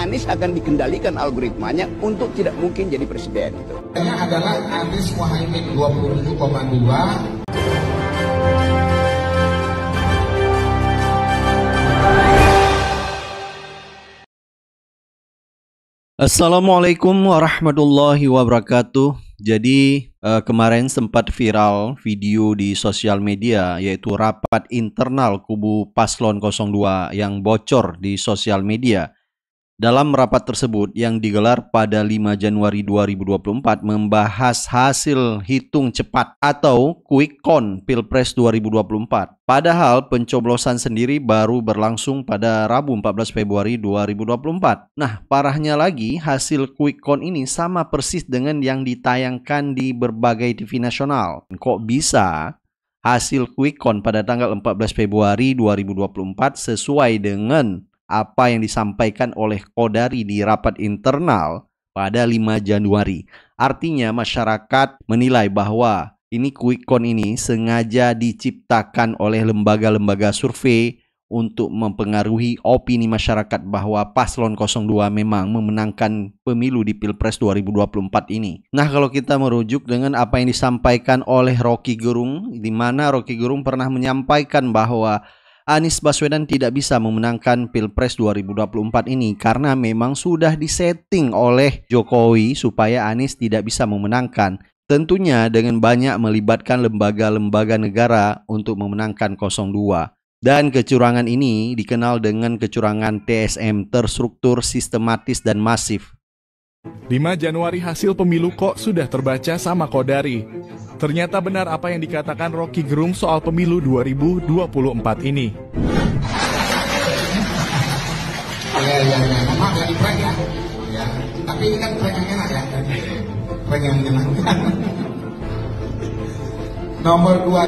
Anies akan dikendalikan algoritmanya untuk tidak mungkin jadi presiden. Ini adalah Anies Mohaimin 27,2. Assalamualaikum warahmatullahi wabarakatuh. Jadi kemarin sempat viral video di sosial media, yaitu rapat internal kubu Paslon 02 yang bocor di sosial media. Dalam rapat tersebut yang digelar pada 5 Januari 2024 membahas hasil hitung cepat atau quick count Pilpres 2024. Padahal pencoblosan sendiri baru berlangsung pada Rabu 14 Februari 2024. Nah, parahnya lagi hasil quick count ini sama persis dengan yang ditayangkan di berbagai TV nasional. Kok bisa hasil quick count pada tanggal 14 Februari 2024 sesuai dengan apa yang disampaikan oleh Qodari di rapat internal pada 5 Januari. Artinya masyarakat menilai bahwa ini quick count ini sengaja diciptakan oleh lembaga-lembaga survei untuk mempengaruhi opini masyarakat bahwa Paslon 02 memang memenangkan pemilu di Pilpres 2024 ini. Nah, kalau kita merujuk dengan apa yang disampaikan oleh Rocky Gerung, di mana Rocky Gerung pernah menyampaikan bahwa Anies Baswedan tidak bisa memenangkan Pilpres 2024 ini karena memang sudah disetting oleh Jokowi supaya Anies tidak bisa memenangkan. Tentunya dengan banyak melibatkan lembaga-lembaga negara untuk memenangkan 02. Dan kecurangan ini dikenal dengan kecurangan TSM terstruktur, sistematis, dan masif. 5 Januari hasil pemilu kok sudah terbaca sama Qodari. Ternyata benar apa yang dikatakan Rocky Gerung soal pemilu 2024 ini. Ya. Maaf ya di prank ya. Ya. Tapi ini kan prank yang enak ya. Prank yang menyenangkan. Nomor 2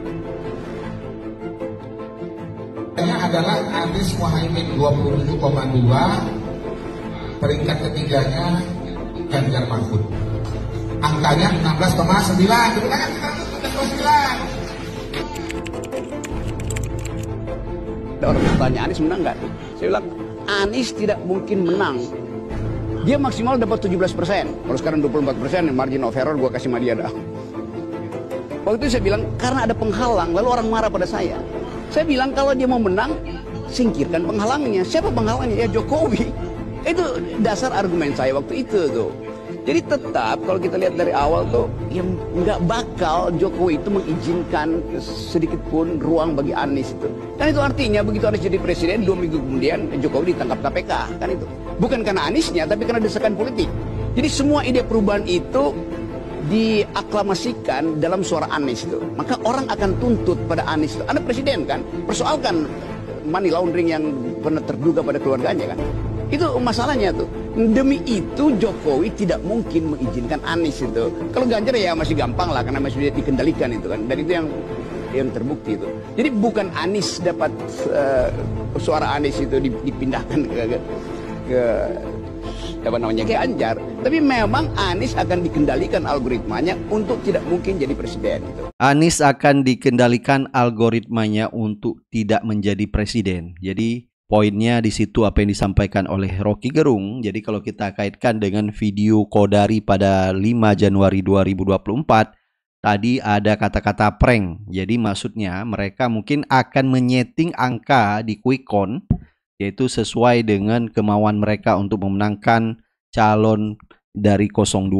adalah Anies Mohaimin 27,2. Peringkat ketiganya Ganjar Mahfud. Angkanya 16,9. Itu kan 16,9. Orang bertanya Anies menang nggak? Saya bilang Anies tidak mungkin menang. Dia maksimal dapat 17%. Kalau sekarang 24%, margin of error gue kasih sama dia dah. Waktu itu saya bilang karena ada penghalang, lalu orang marah pada saya. Saya bilang kalau dia mau menang, singkirkan penghalangnya. Siapa penghalangnya? Ya Jokowi. Itu dasar argumen saya waktu itu tuh. Jadi tetap kalau kita lihat dari awal tuh yang nggak bakal Jokowi itu mengizinkan sedikit pun ruang bagi Anies itu. Kan itu artinya begitu Anies jadi presiden 2 minggu kemudian Jokowi ditangkap KPK kan itu. Bukan karena Aniesnya tapi karena desakan politik. Jadi semua ide perubahan itu diaklamasikan dalam suara Anies itu. Maka orang akan tuntut pada Anies itu. Anda presiden kan, persoalkan money laundering yang pernah terduga pada keluarganya kan. Itu masalahnya tuh. Demi itu Jokowi tidak mungkin mengizinkan Anies itu. Kalau Ganjar ya masih gampang lah karena masih dikendalikan itu kan. Dan itu yang terbukti itu. Jadi bukan Anies dapat suara Anies itu dipindahkan ke apa namanya Ganjar, tapi memang Anies akan dikendalikan algoritmanya untuk tidak mungkin jadi presiden gitu. Anies akan dikendalikan algoritmanya untuk tidak menjadi presiden. Jadi poinnya di situ apa yang disampaikan oleh Rocky Gerung. Jadi kalau kita kaitkan dengan video Qodari pada 5 Januari 2024, tadi ada kata-kata prank. Jadi maksudnya mereka mungkin akan menyeting angka di quick count, yaitu sesuai dengan kemauan mereka untuk memenangkan calon dari 02.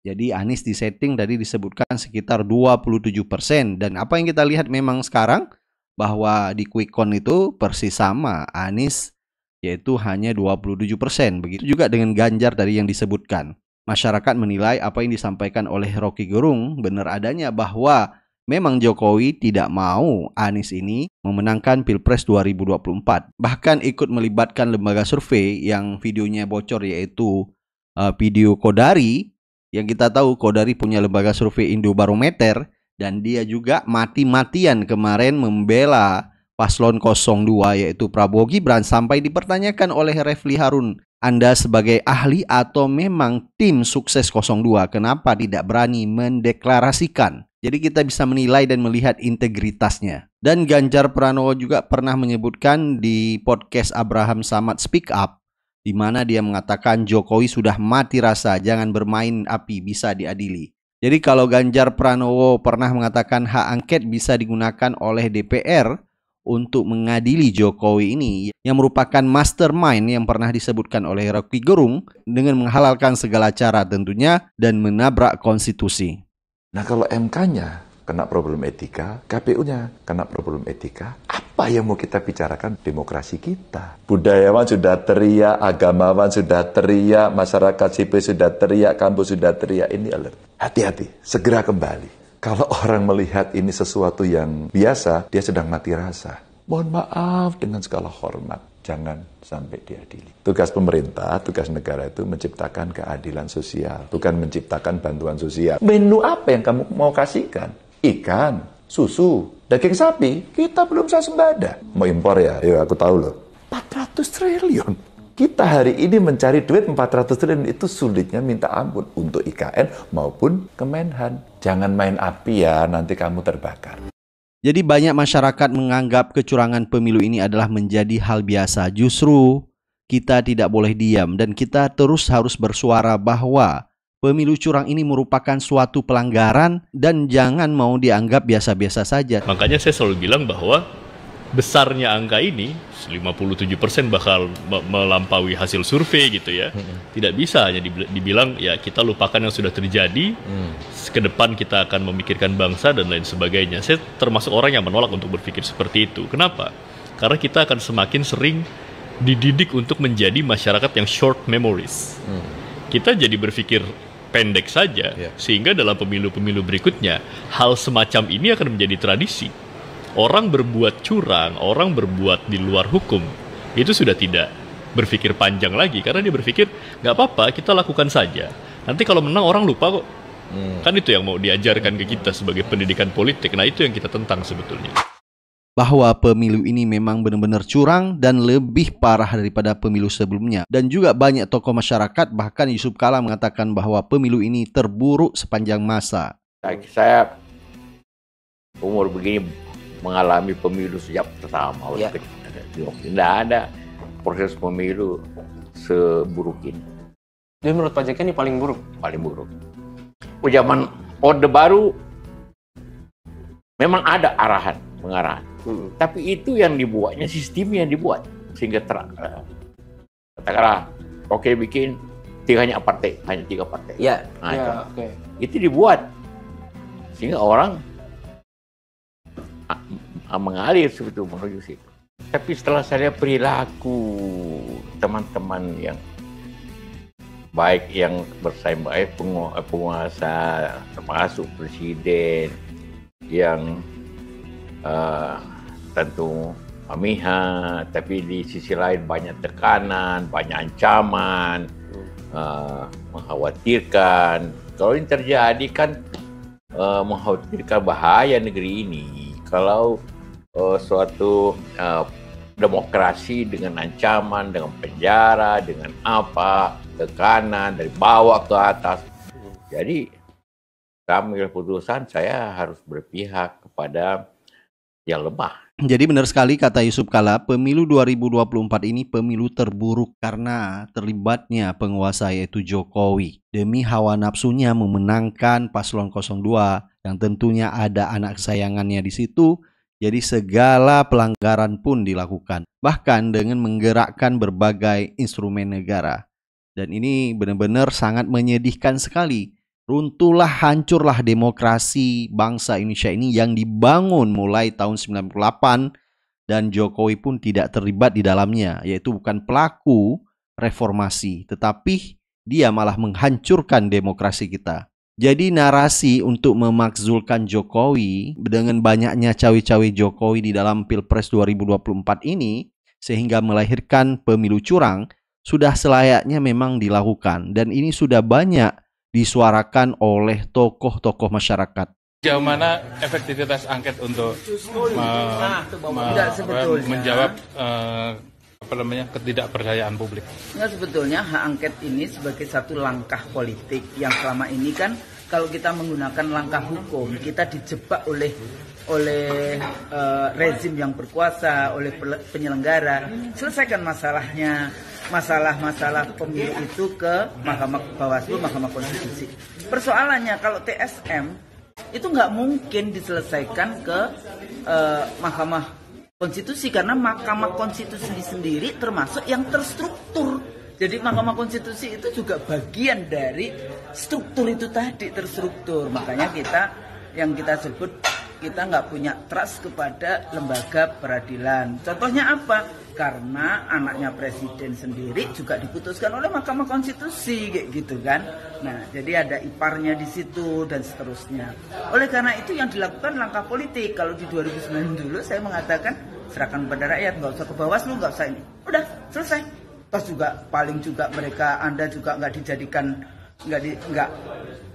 Jadi Anies disetting tadi disebutkan sekitar 27%. Dan apa yang kita lihat memang sekarang bahwa di quick count itu persis sama Anies, yaitu hanya 27%. Begitu juga dengan Ganjar tadi yang disebutkan. Masyarakat menilai apa yang disampaikan oleh Rocky Gerung benar adanya bahwa memang Jokowi tidak mau Anies ini memenangkan Pilpres 2024. Bahkan ikut melibatkan lembaga survei yang videonya bocor, yaitu video Qodari. Yang kita tahu Qodari punya lembaga survei Indobarometer. Dan dia juga mati-matian kemarin membela Paslon 02 yaitu Prabowo Gibran sampai dipertanyakan oleh Refli Harun, Anda sebagai ahli atau memang tim sukses 02 kenapa tidak berani mendeklarasikan? Jadi kita bisa menilai dan melihat integritasnya. Dan Ganjar Pranowo juga pernah menyebutkan di podcast Abraham Samad Speak Up di mana dia mengatakan Jokowi sudah mati rasa, jangan bermain api, bisa diadili. Jadi kalau Ganjar Pranowo pernah mengatakan hak angket bisa digunakan oleh DPR untuk mengadili Jokowi ini, yang merupakan mastermind yang pernah disebutkan oleh Rocky Gerung dengan menghalalkan segala cara tentunya dan menabrak konstitusi. Nah kalau MK-nya kena problem etika, KPU-nya kena problem etika, apa yang mau kita bicarakan demokrasi kita? Budayawan sudah teriak, agamawan sudah teriak, masyarakat sipil sudah teriak, kampus sudah teriak, ini alert. Hati-hati, segera kembali. Kalau orang melihat ini sesuatu yang biasa, dia sedang mati rasa. Mohon maaf dengan segala hormat, jangan sampai diadili. Tugas pemerintah, tugas negara itu menciptakan keadilan sosial, bukan menciptakan bantuan sosial. Menu apa yang kamu mau kasihkan? Ikan, susu, daging sapi, kita belum swasembada. Mau impor ya? Yuk aku tahu loh. 400 triliun. Kita hari ini mencari duit 400 triliun itu sulitnya minta ampun untuk IKN maupun Kemenhan. Jangan main api ya, nanti kamu terbakar. Jadi banyak masyarakat menganggap kecurangan pemilu ini adalah menjadi hal biasa. Justru kita tidak boleh diam dan kita terus harus bersuara bahwa pemilu curang ini merupakan suatu pelanggaran dan jangan mau dianggap biasa-biasa saja. Makanya saya selalu bilang bahwa besarnya angka ini 57% bakal melampaui hasil survei gitu ya. Tidak bisa hanya dibilang ya kita lupakan yang sudah terjadi. Ke depan kita akan memikirkan bangsa dan lain sebagainya. Saya termasuk orang yang menolak untuk berpikir seperti itu. Kenapa? Karena kita akan semakin sering dididik untuk menjadi masyarakat yang short memories. Kita jadi berpikir pendek saja, sehingga dalam pemilu-pemilu berikutnya hal semacam ini akan menjadi tradisi. Orang berbuat curang, orang berbuat di luar hukum, itu sudah tidak berpikir panjang lagi, karena dia berpikir, nggak apa-apa, kita lakukan saja. Nanti kalau menang orang lupa kok. Kan itu yang mau diajarkan ke kita sebagai pendidikan politik. Nah itu yang kita tentang sebetulnya. Bahwa pemilu ini memang benar-benar curang dan lebih parah daripada pemilu sebelumnya. Dan juga banyak tokoh masyarakat, bahkan Yusuf Kala mengatakan bahwa pemilu ini terburuk sepanjang masa. Saya umur begini mengalami pemilu sejak pertama. Tidak ada proses pemilu seburuk ini. Jadi menurut Pak JK ini paling buruk? Paling buruk. Zaman Orde Baru memang ada arahan, pengarahan. Tapi itu yang dibuatnya, sistemnya yang dibuat. Sehingga katakanlah, oke bikin hanya tiga partai. Ya. Nah, itu dibuat. Sehingga orang mengalir sebetulnya menuju situ. Tapi setelah saya lihat perilaku teman-teman yang baik yang bersaing baik penguasa, termasuk presiden yang tentu memihak, tapi di sisi lain banyak tekanan, banyak ancaman, mengkhawatirkan. Kalau ini terjadi kan mengkhawatirkan bahaya negeri ini. Kalau suatu demokrasi dengan ancaman, dengan penjara, dengan tekanan dari bawah ke atas. Jadi kami keputusan saya harus berpihak kepada yang lemah. Jadi benar sekali kata Yusuf Kala, pemilu 2024 ini pemilu terburuk karena terlibatnya penguasa yaitu Jokowi. Demi hawa nafsunya memenangkan paslon 02 yang tentunya ada anak kesayangannya di situ. Jadi segala pelanggaran pun dilakukan. Bahkan dengan menggerakkan berbagai instrumen negara. Dan ini benar-benar sangat menyedihkan sekali. Runtuhlah, hancurlah demokrasi bangsa Indonesia ini yang dibangun mulai tahun 98 dan Jokowi pun tidak terlibat di dalamnya, yaitu bukan pelaku reformasi, tetapi dia malah menghancurkan demokrasi kita. Jadi narasi untuk memakzulkan Jokowi dengan banyaknya cawe-cawe Jokowi di dalam Pilpres 2024 ini sehingga melahirkan pemilu curang sudah selayaknya memang dilakukan dan ini sudah banyak disuarakan oleh tokoh-tokoh masyarakat. Sejauh mana efektivitas angket untuk menjawab ketidakpercayaan publik? Nah, sebetulnya hak angket ini sebagai satu langkah politik yang selama ini kan kalau kita menggunakan langkah hukum, kita dijebak oleh rezim yang berkuasa, oleh penyelenggara. Selesaikan masalahnya, masalah pemilu itu ke Mahkamah Bawaslu, Mahkamah Konstitusi. Persoalannya kalau TSM itu nggak mungkin diselesaikan ke Mahkamah Konstitusi, karena Mahkamah Konstitusi sendiri termasuk yang terstruktur. Jadi Mahkamah Konstitusi itu juga bagian dari struktur itu tadi, terstruktur. Makanya kita sebut kita nggak punya trust kepada lembaga peradilan. Contohnya apa? Karena anaknya presiden sendiri juga diputuskan oleh Mahkamah Konstitusi, kayak gitu kan. Nah, jadi ada iparnya di situ dan seterusnya. Oleh karena itu yang dilakukan langkah politik. Kalau di 2009 dulu saya mengatakan serahkan kepada rakyat, nggak usah ke Bawaslu, nggak usah ini. Udah selesai. Terus juga paling juga mereka, Anda juga nggak dijadikan nggak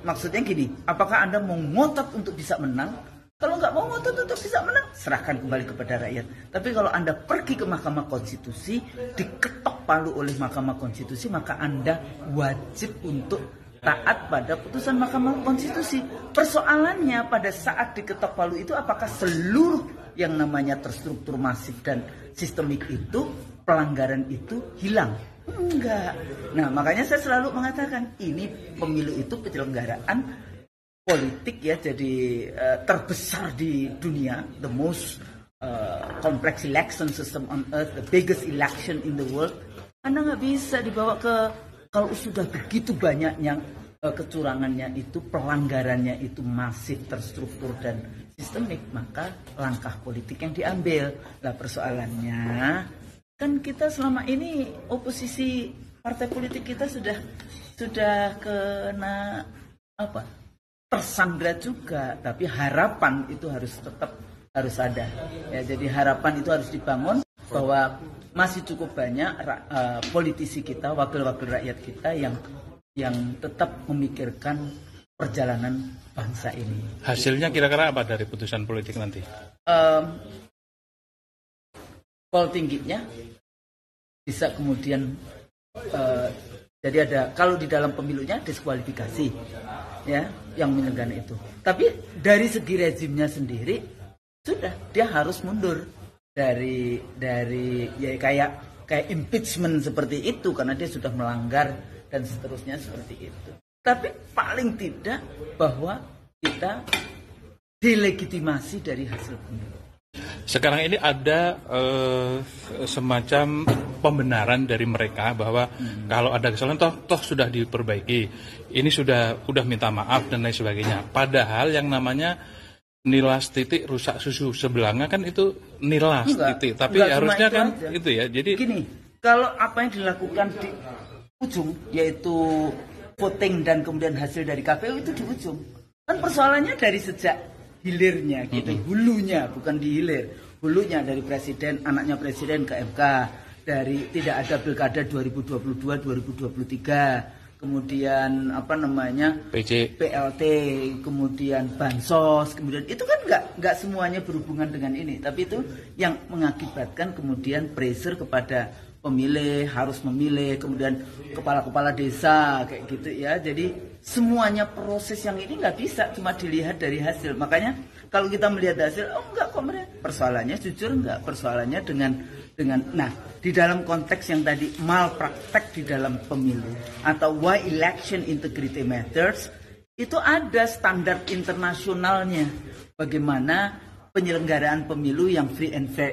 maksudnya gini. Apakah Anda mau ngotot untuk bisa menang? Kalau nggak mau ngotot untuk bisa menang, serahkan kembali kepada rakyat. Tapi kalau Anda pergi ke Mahkamah Konstitusi, diketok palu oleh Mahkamah Konstitusi, maka Anda wajib untuk taat pada putusan Mahkamah Konstitusi. Persoalannya pada saat diketok palu itu, apakah seluruh yang namanya terstruktur masif dan sistemik itu, pelanggaran itu hilang? Enggak. Nah, makanya saya selalu mengatakan ini pemilu itu penyelenggaraan politik ya, jadi terbesar di dunia, the most complex election system on earth, the biggest election in the world. Anda nggak bisa dibawa ke, kalau sudah begitu banyaknya kecurangannya itu, pelanggarannya itu masif, terstruktur dan sistemik, maka langkah politik yang diambil. Lah persoalannya kan kita selama ini oposisi, partai politik kita sudah kena apa? Tersandra juga, tapi harapan itu harus tetap ada. Ya, jadi harapan itu harus dibangun bahwa masih cukup banyak politisi kita, wakil-wakil rakyat kita yang tetap memikirkan perjalanan bangsa ini. Hasilnya kira-kira apa dari putusan politik nanti? Poll tingginya bisa kemudian jadi ada, kalau di dalam pemilunya diskualifikasi ya yang menyelenggarakan itu. Tapi dari segi rezimnya sendiri sudah dia harus mundur dari ya kayak impeachment seperti itu, karena dia sudah melanggar dan seterusnya seperti itu. Tapi paling tidak bahwa kita delegitimasi dari hasil pemilu. Sekarang ini ada semacam pembenaran dari mereka bahwa kalau ada kesalahan toh sudah diperbaiki, ini sudah minta maaf dan lain sebagainya. Padahal yang namanya nilas titik rusak susu sebelangnya kan itu nilas titik, tapi harusnya kan aja. Itu ya. Jadi gini, kalau apa yang dilakukan di ujung yaitu voting dan kemudian hasil dari KPU itu di ujung, kan persoalannya dari sejak hilirnya gitu, hulunya bukan di hilir, hulunya dari presiden, anaknya presiden ke MK, dari tidak ada pilkada 2022 2023, kemudian apa namanya PLT, kemudian bansos, kemudian itu kan nggak semuanya berhubungan dengan ini, tapi itu yang mengakibatkan kemudian pressure kepada pemilih, harus memilih, kemudian kepala-kepala desa kayak gitu ya. Jadi semuanya proses yang ini nggak bisa cuma dilihat dari hasil. Makanya kalau kita melihat hasil, oh enggak kok mereka, persoalannya jujur enggak, persoalannya dengan nah di dalam konteks yang tadi malpraktek di dalam pemilu atau why election integrity matters, itu ada standar internasionalnya bagaimana penyelenggaraan pemilu yang free and fair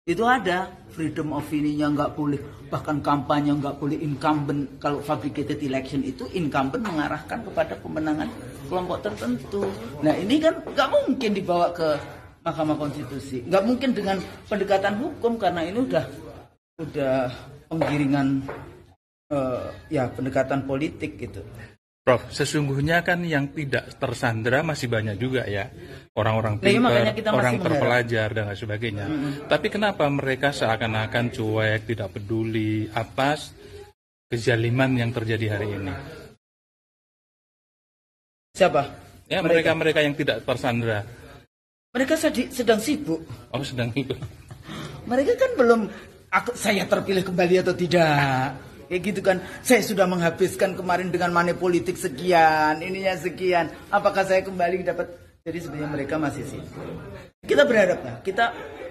itu ada freedom of ininya nggak boleh, bahkan kampanye nggak boleh incumbent. Kalau fabricated election itu incumbent mengarahkan kepada pemenangan kelompok tertentu. Nah ini kan nggak mungkin dibawa ke Mahkamah Konstitusi, nggak mungkin dengan pendekatan hukum karena ini udah penggiringan pendekatan politik gitu. Prof, sesungguhnya kan yang tidak tersandra masih banyak juga ya, orang-orang pintar, orang terpelajar dan lain sebagainya. Tapi kenapa mereka seakan-akan cuek, tidak peduli atas kezaliman yang terjadi hari ini? Siapa? Ya mereka yang tidak tersandra. Mereka sedang sibuk. Oh, sedang sibuk. Mereka kan belum saya terpilih kembali atau tidak. Kayak gitu kan, saya sudah menghabiskan kemarin dengan money politik sekian, ininya sekian. Apakah saya kembali dapat? Jadi sebenarnya mereka masih sih. Kita berharap lah,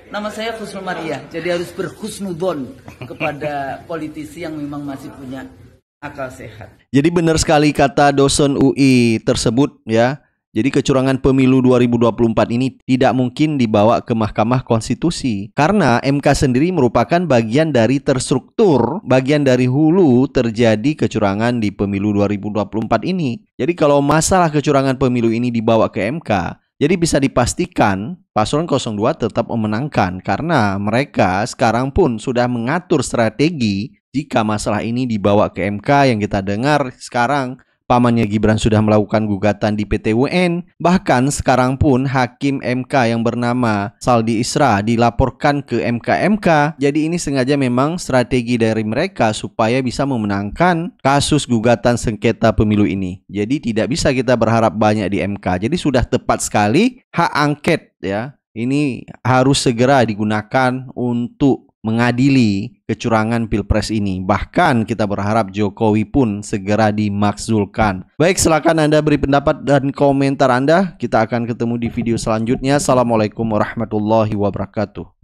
nama saya Husnul Maria, jadi harus berhusnudzon kepada politisi yang memang masih punya akal sehat. Jadi benar sekali kata dosen UI tersebut ya. Jadi kecurangan pemilu 2024 ini tidak mungkin dibawa ke Mahkamah Konstitusi. Karena MK sendiri merupakan bagian dari terstruktur, bagian dari hulu terjadi kecurangan di pemilu 2024 ini. Jadi kalau masalah kecurangan pemilu ini dibawa ke MK, jadi bisa dipastikan paslon 02 tetap memenangkan. Karena mereka sekarang pun sudah mengatur strategi jika masalah ini dibawa ke MK. Yang kita dengar sekarang pamannya Gibran sudah melakukan gugatan di PT UN. Bahkan sekarang pun hakim MK yang bernama Saldi Isra dilaporkan ke MK. Jadi ini sengaja memang strategi dari mereka supaya bisa memenangkan kasus gugatan sengketa pemilu ini. Jadi tidak bisa kita berharap banyak di MK. Jadi sudah tepat sekali hak angket ya. Ini harus segera digunakan untuk mengadili kecurangan Pilpres ini. Bahkan kita berharap Jokowi pun segera dimakzulkan. Baik, silakan Anda beri pendapat dan komentar Anda. Kita akan ketemu di video selanjutnya. Assalamualaikum warahmatullahi wabarakatuh.